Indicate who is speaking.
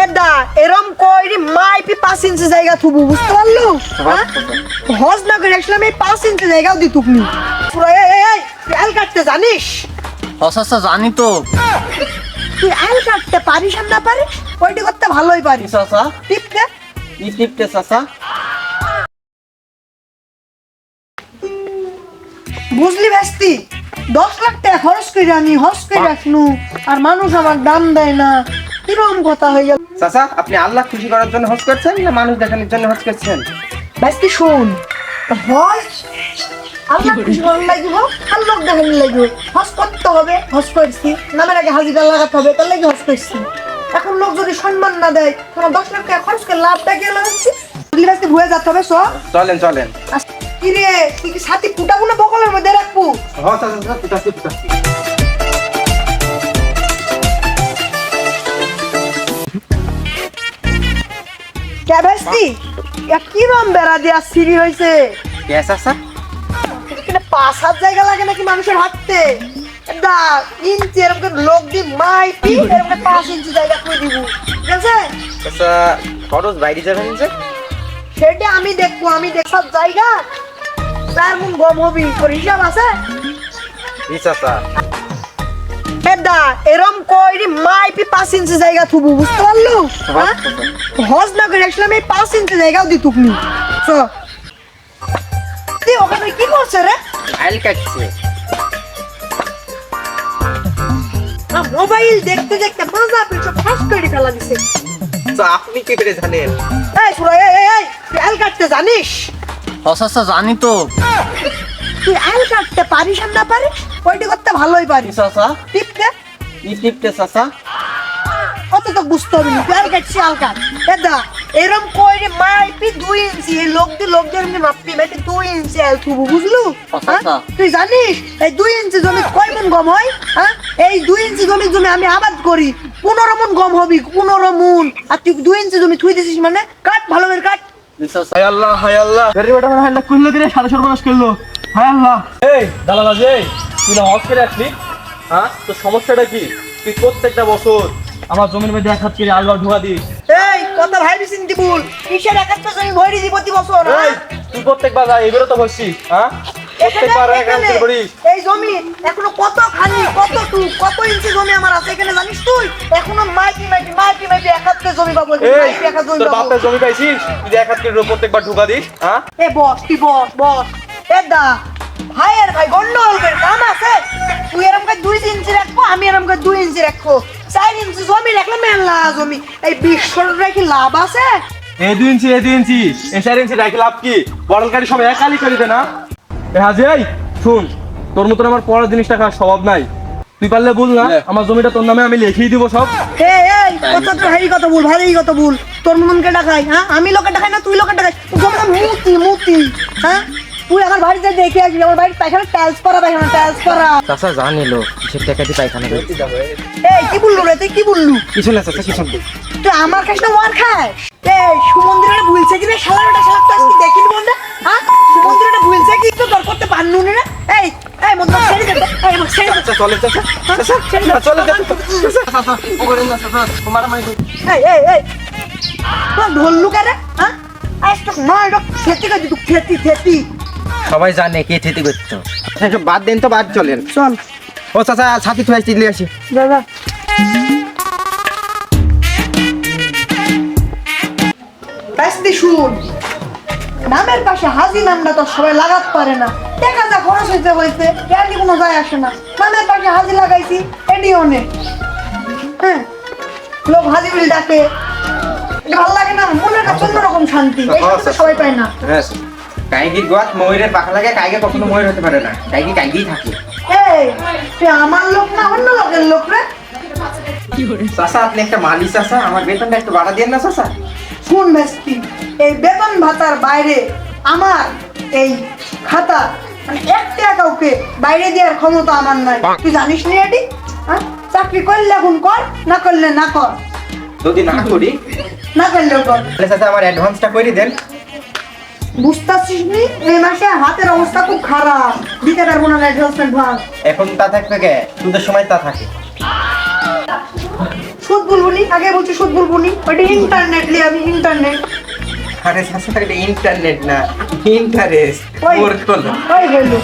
Speaker 1: এদা এরম কইরি মাইপি 5 ইঞ্চি জায়গা থুবু বুঝতে পারলো হজ না করে আসলাম এই 5 ইঞ্চি জায়গাও দি তুকনি পুরো এই তুই আল কাটতে জানিস
Speaker 2: আচ্ছা জানি তো।
Speaker 1: তুই আল কাটতে পারিস আর না পারিস ওইটি করতে ভালোই পারিস
Speaker 2: চাচা
Speaker 1: টিপতে
Speaker 2: কি টিপতে চাচা?
Speaker 1: বুঝলি বেস্তি 10 লাখ টাকা খরচ করে আমি হজ করে রাখনু আর মানুষ আমার দাম দেয় না কিরকম কথা হয়ে গেল
Speaker 3: চাচা আপনি আল্লাহ খুশি করার জন্য হজ করছেন না মানুষ দেখানোর জন্য হজ করছেন?
Speaker 1: বেস্তি শোন হজ আল্লাহ খুশি করার লাগিব আর লোক দেখানোর লাগিব হজ করতে হবে হজ করছি নামের আগে হাজিরা লাগাতে হবে তার লাগে হজ করছি এখন লোক যদি সম্মান না দেয় তোমার 10 লাখ টাকা খরচ করে লাভটা কি লাগাচ্ছি বুঝলি বেস্তি ভুয়ে যেতে হবে
Speaker 3: চলেন চলেন।
Speaker 1: কি রে তুই কি সাথী ফুটাবো না বকলের মধ্যে রাখবো
Speaker 3: হ্যাঁ চাচা ফুটাচ্ছি ফুটাচ্ছি।
Speaker 1: কে বেস্তি কি রম বেড়া দিয়া সিঁড়ি হয়েছে
Speaker 3: কে চাচা?
Speaker 1: এখানে 5-7 জায়গা লাগে নাকি মানুষের হাঁটতে দা ইঞ্চি এরকম লোক দি মাইপি এরকম 5 ইঞ্চি জায়গা করে দিব ঠিক আছে
Speaker 3: চাচা খরচ বাইরে যাবেন যে?
Speaker 1: সেটা আমি দেখবো আমি সব জায়গা তার মন গম হবি তোর হিসাব আছে
Speaker 3: জি চাচা।
Speaker 1: দা এরম কইরি মাইপি 5 ইঞ্চি জায়গা থুবু বুঝতে পারলো হজ না করে আসলাম এই 5 ইঞ্চি জায়গাও দি তুকনি চ তুই ওখানে কি করছে রে
Speaker 3: আইল কাটছে।
Speaker 1: মোবাইল দেখতে দেখতে মাজা পিছু ফাঁস করে ফেলা দিছে
Speaker 3: তো আপনি কি করে জানেন?
Speaker 1: এই পুরো এই তুই আল কাটতে জানিস
Speaker 2: আচ্ছা জানি তো।
Speaker 1: তুই আল কাটতে পারিস আর না পারিস ওইটি করতে ভালোই পারিস
Speaker 2: চাচা
Speaker 1: টিপতে
Speaker 2: কি টিপতে চাচা?
Speaker 1: কত তো বুঝতে হবে না তুই আল কাটছি আল কাট এদা এরম কইরে মাইপি 2 ইঞ্চি এই লোকদের এমনি মাপি মাইপি 2 ইঞ্চি আল থুবু বুঝলু
Speaker 2: আচ্ছা।
Speaker 1: তুই জানিস এই 2 ইঞ্চি জমি কয় মন গম হয় এই 2 ইঞ্চি জমি আমি আবাদ করি 15 মন গম হবি 15 মন আর তুই 2 ইঞ্চি জমি থুই দিছিস মানে কাট ভালো করে কাট
Speaker 2: হায় আল্লাহ
Speaker 4: বেরি বেটা মানে হাইলা কইলো দিরে সাড়ে সর্বনাশ করলো। হায় আল্লাহ। এই দালাবাজ এই তুই না হজ করে আসলি হ্যাঁ তোর সমস্যাটা কি? তুই প্রত্যেকটা বছর আমার জমির মধ্যে 1 হাত করে আলবা ঢুকা দিস।
Speaker 1: এই কথা ভাইবি চিন্তি ভুল কিসের একাত্তর জমি ভরি দিব প্রতি বছর
Speaker 4: এই তুই প্রত্যেকবার যা এবারে তো হচ্ছিস হ্যাঁ প্রত্যেকবার 1 হাত করে করিস।
Speaker 1: এই জমি এখনো কত খালি কত ইঞ্চি জমি আমার আছে এখানে জানিস তুই এখনো মাইটি একাত্তর জমি পাবো
Speaker 4: এই তোর বাপের জমি পাইছিস তুই 1 হাত করে প্রত্যেকবার ঢুকা দিস হ্যাঁ?
Speaker 1: এ বস তুই বস এ দা ভাই গন্ডগোল করে কাম আছে তুই এরকম করে 2 ইঞ্চি রাখবো আমি এরকম করে 2 ইঞ্চি রাখবো 4 ইঞ্চি জমি রাখলে মেলা জমি এই 20 টাকা কি লাভ আছে
Speaker 4: এই 2 ইঞ্চি এই 4 ইঞ্চি রাখি লাভ কি? বড়লকারী সব একালি করে দে না। এ হাজি এই শুন তোর মতন আমার পড়ার জিনিসটা খাওয়ার স্বভাব নাই। তুই পারলে বল না আমার জমিটা তোর নামে আমি লিখিয়ে দিব সব।
Speaker 1: এই কথা তো হেই কথা বল ভালোই কথা বল তোর মনকে ডাকাই হ্যাঁ আমি লোকে ডাকাই না তুই লোকে ডাকাই জমিটা মুতি হ্যাঁ তুই আমার বাড়িতে দেখে আসবি আমার বাড়ির পায়খানা টাইলস করা
Speaker 3: চাচা জানিলো কিসের টাকা দিয়ে পায়খানা করতে যাবে?
Speaker 1: এই কি বললু রে তুই কি বললু
Speaker 3: কিছু না চাচা কিছু না।
Speaker 1: তুই আমার কাছে না ওয়ার খাস এই সুমন্দিরটা ভুলছে কি রে শালাটা তো আজকে দেখিন বন্ধা হ্যাঁ সুমন্দিরটা ভুলছে কি তো তোর করতে পারনু না এই মত ছেড়ে দে এই মত ছেড়ে দে
Speaker 3: চলে চাচা চাচা চলে চাচা ওরে না চাচা তোমার মাই
Speaker 1: এই তো ধরলু কেন হ্যাঁ আজ তো মা এটা খেতে গেছি তুই খেতি
Speaker 3: সবাই জানে কে থেতে করতো। আচ্ছা বাদ দেন তো বাদ চলেন।
Speaker 1: চল
Speaker 3: ও চাচা ছাতি তুই আসতে আসি।
Speaker 1: দাদা বেস্তি শুন নামের পাশে হাজি নামটা তো সবাই লাগাতে পারে না দেখা যা খরচ হইতে এটি কোনো যায় আসে না নামের পাশে হাজি লাগাইছি এটি অনেক হ্যাঁ লোক হাজি বলে ডাকে এটা ভালো লাগে না মনের কাছে অন্যরকম শান্তি এই শান্তি সবাই পায় না
Speaker 3: হ্যাঁ কাইগি গোয়াত ময়ূরের পাখা লাগে কাইগে কখনো ময়ূর হতে পারে না কাইগেই থাকে।
Speaker 1: এই তুই আমার লোক না অন্য লোকের লোক রে
Speaker 3: চাচা আপনি একটা মালি চাচা আমার বেতনটা একটু বাড়া দেন না চাচা।
Speaker 1: শুন বেস্তি এই বেতন ভাতার বাইরে আমার এই খাতা মানে 1 টাকা কাউকে বাইরে দেওয়ার ক্ষমতা আমার নাই তুই জানিস নি এটি হ্যাঁ চাকরি করলে এখন কর না করলে না কর
Speaker 3: যদি না করি
Speaker 1: না করলেও কর
Speaker 3: তাহলে চাচা আমার অ্যাডভান্সটা করে দেন।
Speaker 1: বুঝতেছিস নি এই মাসে হাতের অবস্থা খুব খারাপ দিতে পারবো না অ্যাডভান্সমেন্ট ভাগ
Speaker 3: এখন তা থাকবে কে সুদের সময় তা থাকে।
Speaker 1: সুদ বলবুনি, আগে বলছি সুদ বলবুনি, ওইটা ইন্টারনেট লি আমি ইন্টারনেট।
Speaker 3: আরে চাচা এটা ইন্টারনেট না, ইন্টারেস্ট।
Speaker 1: ওই
Speaker 3: ওর হলো
Speaker 1: ওই হলো